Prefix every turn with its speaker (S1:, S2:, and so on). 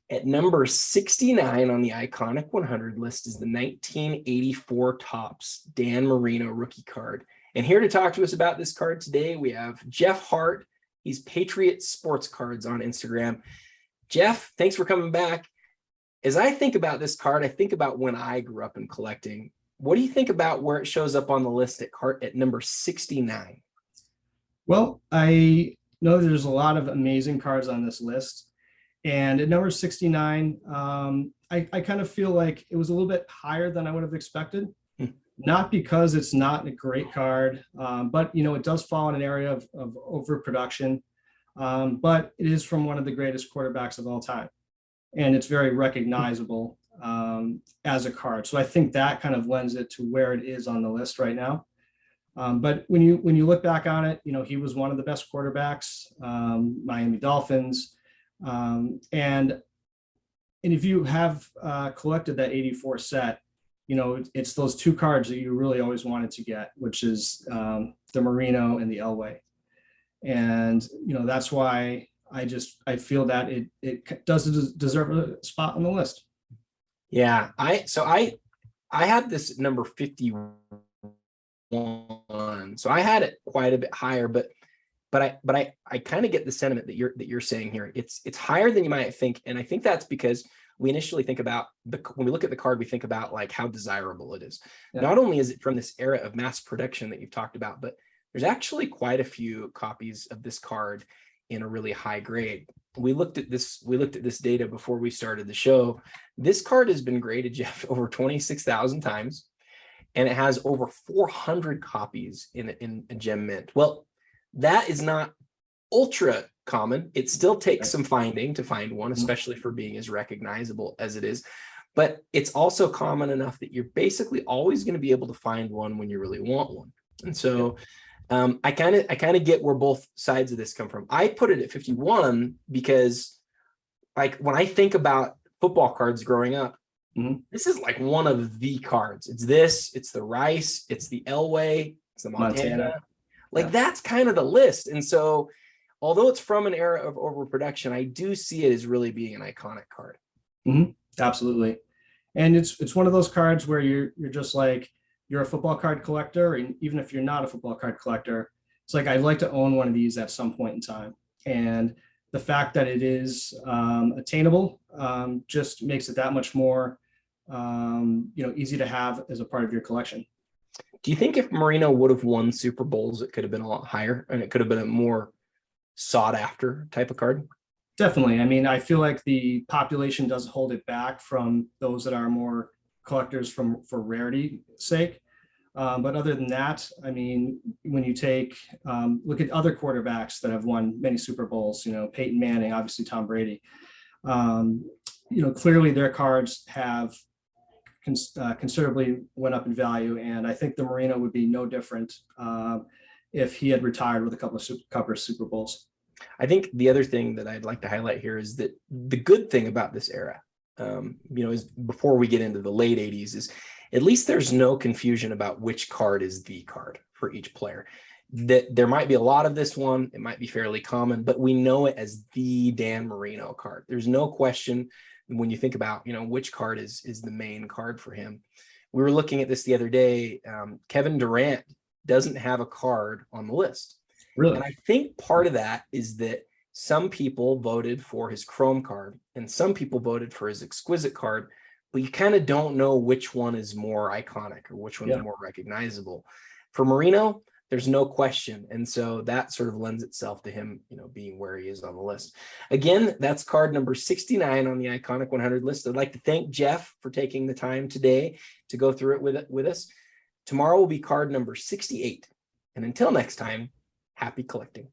S1: At number 69 on the Iconic 100 list is the 1984 Topps Dan Marino rookie card. And here to talk to us about this card today, we have Jeff Hart. He's Patriot Sports Cards on Instagram. Jeff, thanks for coming back. As I think about this card, I think about when I grew up in collecting. What do you think about where it shows up on the list at number 69?
S2: Well, I know there's a lot of amazing cards on this list. And at number 69, I kind of feel like it was a little bit higher than I would have expected. Not because it's not a great card, but it does fall in an area of overproduction. But it is from one of the greatest quarterbacks of all time, and it's very recognizable as a card. So I think that kind of lends it to where it is on the list right now. But when you look back on it, he was one of the best quarterbacks, Miami Dolphins. And if you have collected that 84 set, it's those two cards that you really always wanted to get, which is the Marino and the Elway. And that's why I feel that it does deserve a spot on the list.
S1: Yeah, I had this at number 51, so I had it quite a bit higher, but I kind of get the sentiment that you're saying here. It's higher than you might think, and I think that's because we initially think about when we look at the card, we think about like how desirable it is. Yeah. Not only is it from this era of mass production that you've talked about, but there's actually quite a few copies of this card in a really high grade. We looked at this data before we started the show. This card has been graded, Jeff, over 26,000 times, and it has over 400 copies in a gem mint. Well, that is not ultra common. It still takes some finding to find one, especially for being as recognizable as it is. But it's also common enough that you're basically always going to be able to find one when you really want one. And so I kind of get where both sides of this come from. I put it at 51 because, like, when I think about football cards growing up, this is like one of the cards. It's the Rice, it's the Elway, it's the Montana. Like, that's kind of the list. And so although it's from an era of overproduction, I do see it as really being an iconic card.
S2: Absolutely. And it's one of those cards where you're just like, you're a football card collector, and even if you're not a football card collector, it's like, I'd like to own one of these at some point in time. And the fact that it is attainable just makes it that much more easy to have as a part of your collection.
S1: Do you think if Marino would have won Super Bowls, it could have been a lot higher and it could have been a more sought after type of card?
S2: Definitely. I mean, I feel like the population does hold it back from those that are more collectors for rarity sake. But other than that, I mean, when you look at other quarterbacks that have won many Super Bowls, Peyton Manning, obviously Tom Brady, clearly their cards have considerably went up in value. And I think the Marino would be no different if he had retired with a couple of Super Bowls.
S1: I think the other thing that I'd like to highlight here is that the good thing about this era, is before we get into the late 80s, is at least there's no confusion about which card is the card for each player. That there might be a lot of this one, it might be fairly common, but we know it as the Dan Marino card. There's no question when you think about, which card is the main card for him. We were looking at this the other day. Kevin Durant doesn't have a card on the list.
S2: Really?
S1: And I think part of that is that some people voted for his Chrome card and some people voted for his Exquisite card, but you kind of don't know which one is more iconic or which one is more recognizable. For Marino, there's no question. And so that sort of lends itself to him, being where he is on the list. Again, that's card number 69 on the Iconic 100 list. I'd like to thank Jeff for taking the time today to go through it with us. Tomorrow will be card number 68. And until next time, happy collecting.